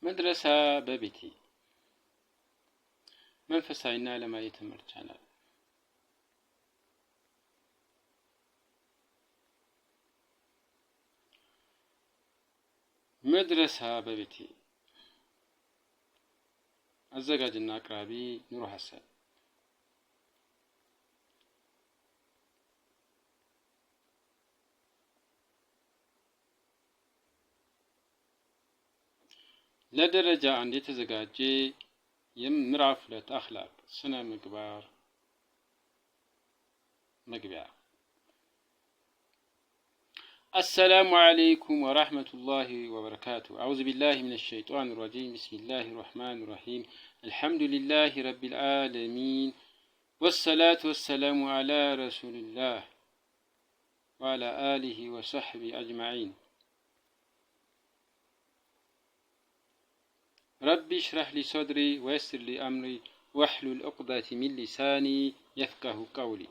መድረሳ በቤቴ መንፈሳዊና ዓለማዊ ትምህርት ቻናል። መድረሳ በቤቴ አዘጋጅና አቅራቢ ኑሩ ሐሰን። ለደረጃ አንድ የተዘጋጀ የምዕራፍ 2 አኽላቅ ስነ ምግባር መግቢያ። السلام عليكم ورحمة الله وبركاته. أعوذ بالله من الشيطان الرجيم. بسم الله الرحمن الرحيم. الحمد لله رب العالمين والصلاة والسلام على رسول الله وعلى آله وصحبه أجمعين. ربي اشرح لي صدري ويسر لي أمري واحلل عقدة من لساني يفقه قولي.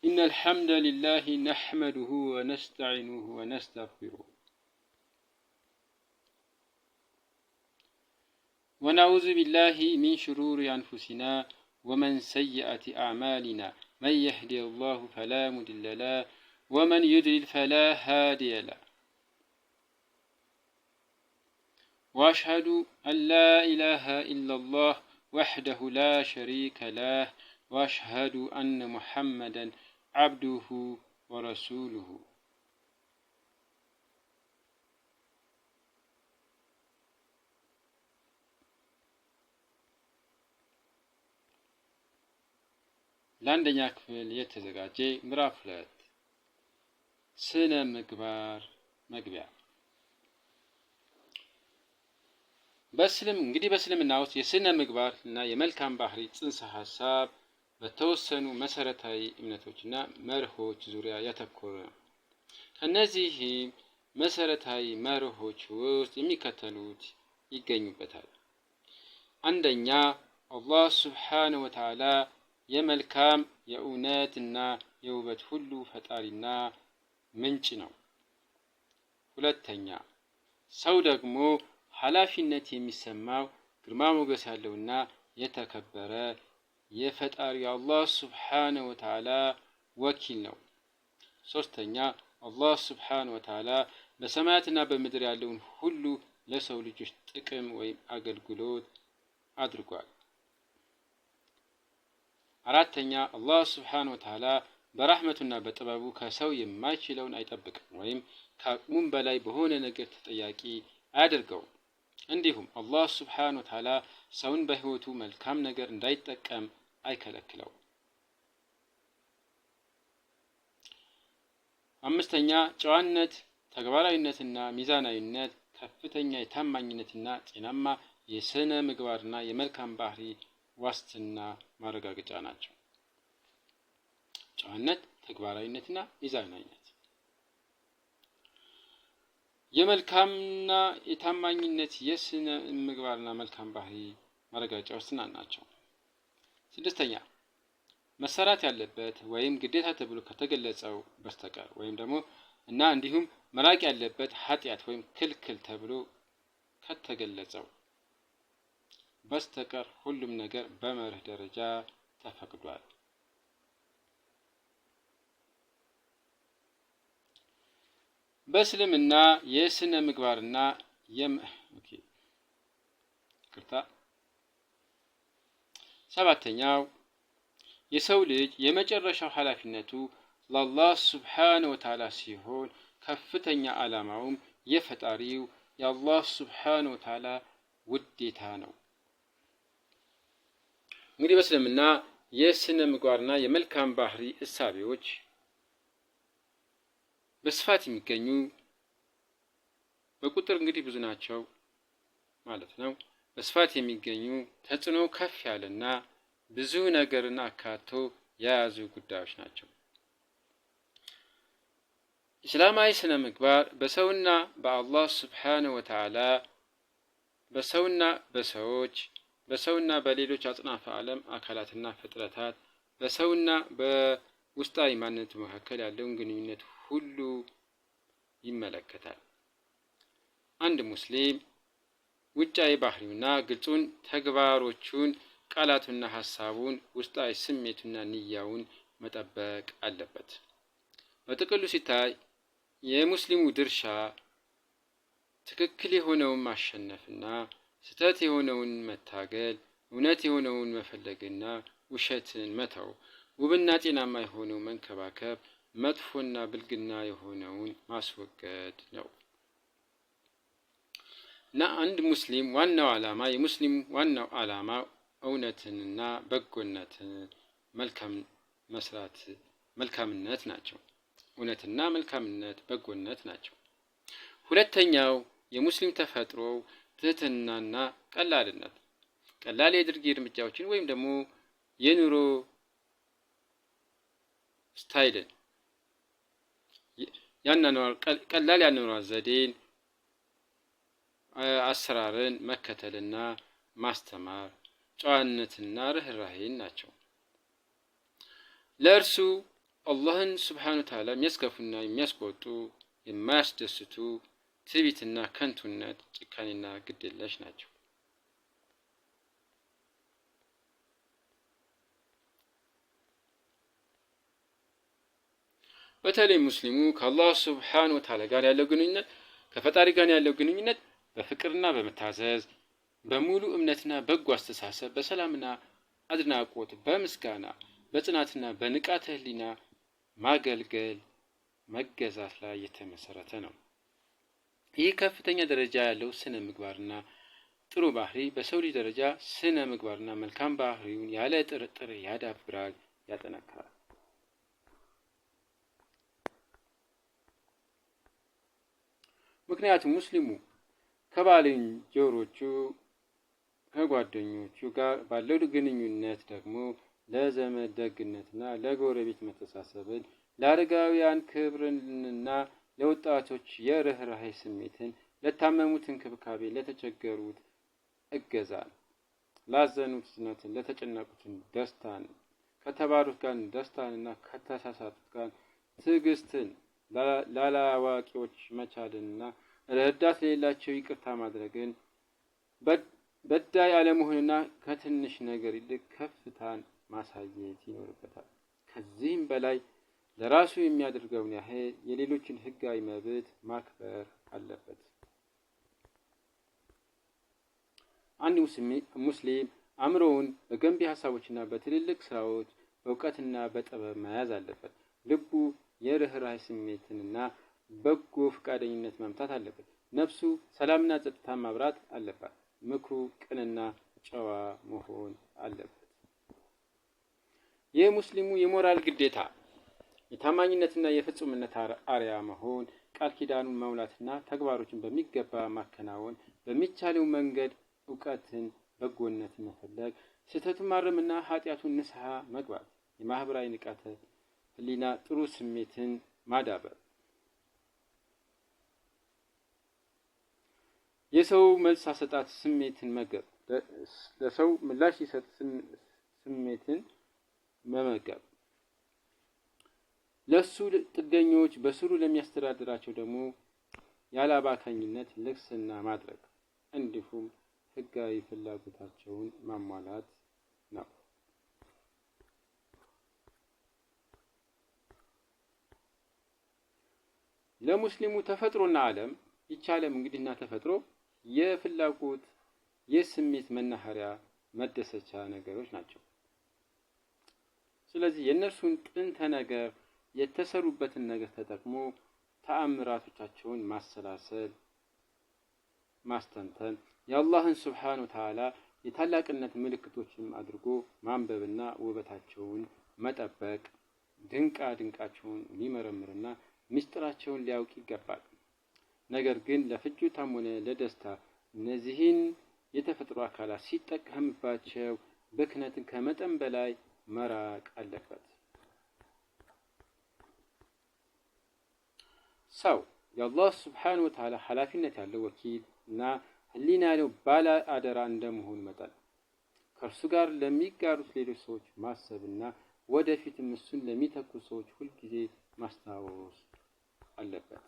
إن الحمد لله نحمده ونستعينه ونستغفره ونعوذ بالله من شرور أنفسنا ومن سيئات أعمالنا. من يهدي الله فلا مضل له ومن يضلل فلا هادي له. وأشهد أن لا إله إلا الله وحده لا شريك له وأشهد أن محمدا عبده ورسوله. ለአንደኛ ክፍል የተዘጋጀ ምዕራፍ 2 ስነ ምግባር መግቢያ። በእስልምና ውስጥ የስነ ምግባር እና የመልካም ባህሪ ጽንሰ ሀሳብ በተወሰኑ መሰረታዊ እምነቶችና መርሆች ዙሪያ ያተኮረ ነው። ከነዚህ መሰረታዊ መርሆች ውስጥ የሚከተሉት ይገኙበታል። አንደኛ፣ አላህ ሱብሓነሁ ወተዓላ የመልካም የእውነት እና የውበት ሁሉ ፈጣሪና ምንጭ ነው። ሁለተኛ፣ ሰው ደግሞ ኃላፊነት የሚሰማው ግርማ ሞገስ ያለውና የተከበረ የፈጣሪ አላህ ሱብሓነሁ ወተዓላ ወኪል ነው። ሶስተኛ፣ አላህ ሱብሓነሁ ወተዓላ በሰማያትና በምድር ያለውን ሁሉ ለሰው ልጆች ጥቅም ወይም አገልግሎት አድርጓል። አራተኛ፣ አላህ ሱብሓነሁ ወተዓላ በራህመቱና በጥበቡ ከሰው የማይችለውን አይጠብቅም ወይም ከአቅሙም በላይ በሆነ ነገር ተጠያቂ አያደርገውም። እንዲሁም አላህ ሱብሓነሁ ወተዓላ ሰውን በህይወቱ መልካም ነገር እንዳይጠቀም አይከለክለውም። አምስተኛ፣ ጨዋነት፣ ተግባራዊነትና ሚዛናዊነት ከፍተኛ የታማኝነትና ጤናማ የስነ ምግባርና የመልካም ባህሪ ዋስትና ማረጋገጫ ናቸው። ጨዋነት፣ ተግባራዊነትና ሚዛናዊነት የመልካምና የታማኝነት የስነ ምግባርና መልካም ባህሪ ማረጋገጫ ዋስትና ናቸው። ስድስተኛ፣ መሰራት ያለበት ወይም ግዴታ ተብሎ ከተገለጸው በስተቀር ወይም ደግሞ እና እንዲሁም መራቅ ያለበት ኃጢአት ወይም ክልክል ተብሎ ከተገለጸው በስተቀር ሁሉም ነገር በመርህ ደረጃ ተፈቅዷል። በእስልምና የስነ ምግባርና ሰባተኛው የሰው ልጅ የመጨረሻው ኃላፊነቱ ለአላህ ሱብሓነሁ ወተዓላ ሲሆን ከፍተኛ ዓላማውም የፈጣሪው የአላህ ሱብሓነሁ ወተዓላ ውዴታ ነው። እንግዲህ በእስልምና የስነ ምግባርና የመልካም ባህሪ እሳቤዎች በስፋት የሚገኙ በቁጥር እንግዲህ ብዙ ናቸው ማለት ነው። በስፋት የሚገኙ ተጽዕኖ ከፍ ያለና ብዙ ነገርን አካቶ የያዙ ጉዳዮች ናቸው። ኢስላማዊ ስነ ምግባር በሰውና በአላህ ሱብሓነሁ ወተዓላ በሰውና በሰዎች በሰውና በሌሎች አጽናፈ ዓለም አካላትና ፍጥረታት በሰውና በውስጣዊ ማንነት መካከል ያለውን ግንኙነት ሁሉ ይመለከታል። አንድ ሙስሊም ውጫዊ ባህሪውና ግልጹን ተግባሮቹን፣ ቃላቱና ሀሳቡን፣ ውስጣዊ ስሜቱና ንያውን መጠበቅ አለበት። በጥቅሉ ሲታይ የሙስሊሙ ድርሻ ትክክል የሆነውን ማሸነፍና ስህተት የሆነውን መታገል፣ እውነት የሆነውን መፈለግና ውሸትን መተው፣ ውብና ጤናማ የሆነው መንከባከብ፣ መጥፎና ብልግና የሆነውን ማስወገድ ነው እና አንድ ሙስሊም የሙስሊም ዋናው ዓላማ እውነትንና በጎነትን መልካምነት ናቸው። እውነትና መልካምነት፣ በጎነት ናቸው። ሁለተኛው የሙስሊም ተፈጥሮ ትህትናና ቀላልነት፣ ቀላል የድርጊት እርምጃዎችን ወይም ደግሞ የኑሮ ስታይልን ቀላል ያኗኗር ዘዴን፣ አሰራርን መከተልና ማስተማር፣ ጨዋነትና ርህራሄን ናቸው። ለእርሱ አላህን ሱብሓነሁ ወተዓላ የሚያስከፉና የሚያስቆጡ፣ የማያስደስቱ ትዕቢትና ከንቱነት፣ ጭካኔና ግድየለሽ ናቸው። በተለይ ሙስሊሙ ከአላህ ሱብሓነሁ ወተዓላ ጋር ያለው ግንኙነት ከፈጣሪ ጋር ያለው ግንኙነት በፍቅርና በመታዘዝ በሙሉ እምነትና በጎ አስተሳሰብ በሰላምና አድናቆት በምስጋና በጽናትና በንቃተ ህሊና ማገልገል መገዛት ላይ የተመሰረተ ነው። ይህ ከፍተኛ ደረጃ ያለው ስነ ምግባርና ጥሩ ባህሪ በሰው ልጅ ደረጃ ስነ ምግባርና መልካም ባህሪውን ያለ ጥርጥር ያዳብራል፣ ያጠናክራል። ምክንያቱም ሙስሊሙ ከባልንጀሮቹ ከጓደኞቹ ጋር ባለው ግንኙነት ደግሞ ለዘመድ ደግነትና ለጎረቤት መተሳሰብን፣ ለአረጋውያን ክብርንና ለወጣቶች የርህራሄ ስሜትን፣ ለታመሙት እንክብካቤ፣ ለተቸገሩት እገዛን፣ ላዘኑት እዝነትን፣ ለተጨነቁትን ደስታን፣ ከተባሉት ጋር ደስታንና ከተሳሳቱት ጋር ትዕግስትን፣ ላላዋቂዎች መቻልንና ረዳት ለሌላቸው ይቅርታ ማድረግን፣ በዳይ አለመሆንና ከትንሽ ነገር ይልቅ ከፍታን ማሳየት ይኖርበታል። ከዚህም በላይ ለራሱ የሚያደርገውን ያህል የሌሎችን ህጋዊ መብት ማክበር አለበት። አንድ ሙስሊም አእምሮውን በገንቢ ሀሳቦችና በትልልቅ ስራዎች በእውቀትና በጥበብ መያዝ አለበት። ልቡ የርህራሄ ስሜትንና በጎ ፈቃደኝነት መምታት አለበት። ነፍሱ ሰላምና ጸጥታ ማብራት አለባት። ምክሩ ቅንና ጨዋ መሆን አለበት። የሙስሊሙ የሞራል ግዴታ የታማኝነትና የፍጹምነት አርያ መሆን፣ ቃል ኪዳኑን መሙላትና ተግባሮችን በሚገባ ማከናወን፣ በሚቻለው መንገድ እውቀትን፣ በጎነትን መፈለግ፣ ስህተቱን ማረምና ኃጢአቱን ንስሐ መግባት፣ የማህበራዊ ንቃተ ህሊና ጥሩ ስሜትን ማዳበር፣ የሰው መልስ አሰጣጥ ስሜትን መገብ፣ ለሰው ምላሽ ሲሰጥ ስሜትን መመገብ፣ ለሱ ጥገኞች በስሩ ለሚያስተዳድራቸው ደግሞ ያለአባካኝነት ልግስና ማድረግ፣ እንዲሁም ህጋዊ ፍላጎታቸውን ማሟላት ነው። ለሙስሊሙ ተፈጥሮና ዓለም ይህች ዓለም እንግዲህና ተፈጥሮ የፍላጎት የስሜት መናኸሪያ መደሰቻ ነገሮች ናቸው። ስለዚህ የእነርሱን ጥንተ ነገር የተሰሩበትን ነገር ተጠቅሞ ተአምራቶቻቸውን ማሰላሰል፣ ማስተንተን፣ የአላህን ሱብሓነሁ ወተዓላ የታላቅነት ምልክቶችን አድርጎ ማንበብና ውበታቸውን መጠበቅ፣ ድንቃ ድንቃቸውን ሊመረምርና ምስጢራቸውን ሊያውቅ ይገባል። ነገር ግን ለፍጆታም ሆነ ለደስታ እነዚህን የተፈጥሮ አካላት ሲጠቀምባቸው ብክነትን ከመጠን በላይ መራቅ አለበት። ሰው የአላህ ሱብሓነሁ ወተዓላ ኃላፊነት ያለው ወኪል እና ህሊና ያለው ባለ አደራ እንደመሆኑ መጠን ከእርሱ ጋር ለሚጋሩት ሌሎች ሰዎች ማሰብና ወደፊትም እሱን ለሚተኩ ሰዎች ሁልጊዜ ማስታወስ አለበት።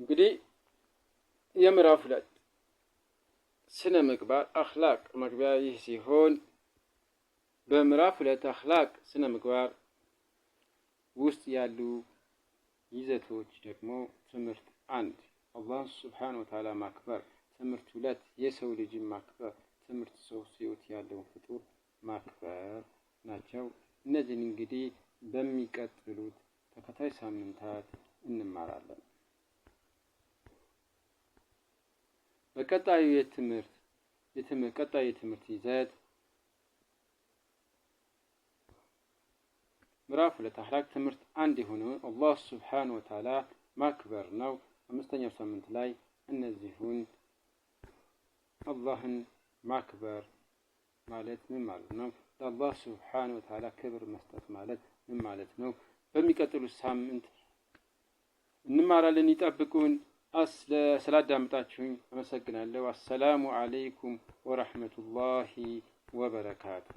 እንግዲህ የምዕራፍ 2 ስነ ምግባር አኽላቅ መግቢያ ይህ ሲሆን በምዕራፍ 2 አኽላቅ ስነ ምግባር ውስጥ ያሉ ይዘቶች ደግሞ ትምህርት 1 አላህ ሱብሓነሁ ወተዓላ ማክበር፣ ትምህርት 2 የሰው ልጅን ማክበር፣ ትምህርት 3 ህይወት ያለውን ፍጡር ማክበር ናቸው። እነዚህን እንግዲህ በሚቀጥሉት ተከታይ ሳምንታት እንማራለን። በቀጣዩ የትምህርት ይዘት ምዕራፍ 2 አኽላቅ ትምህርት 1 የሆነውን አላህ ሱብሓነሁ ወተዓላ ማክበር ነው። 5ኛው ሳምንት ላይ እነዚሁን አላህን ማክበር ማለት ምን ማለት ነው? ለአላህ ሱብሓነሁ ወተዓላ ክብር መስጠት ማለት ምን ማለት ነው? በሚቀጥሉት ሳምንት እንማራለን። ይጠብቁን። ስላዳመጣችሁኝ አመሰግናለሁ። አሰላሙ አለይኩም ወረሕመቱላሂ ወበረካቱ።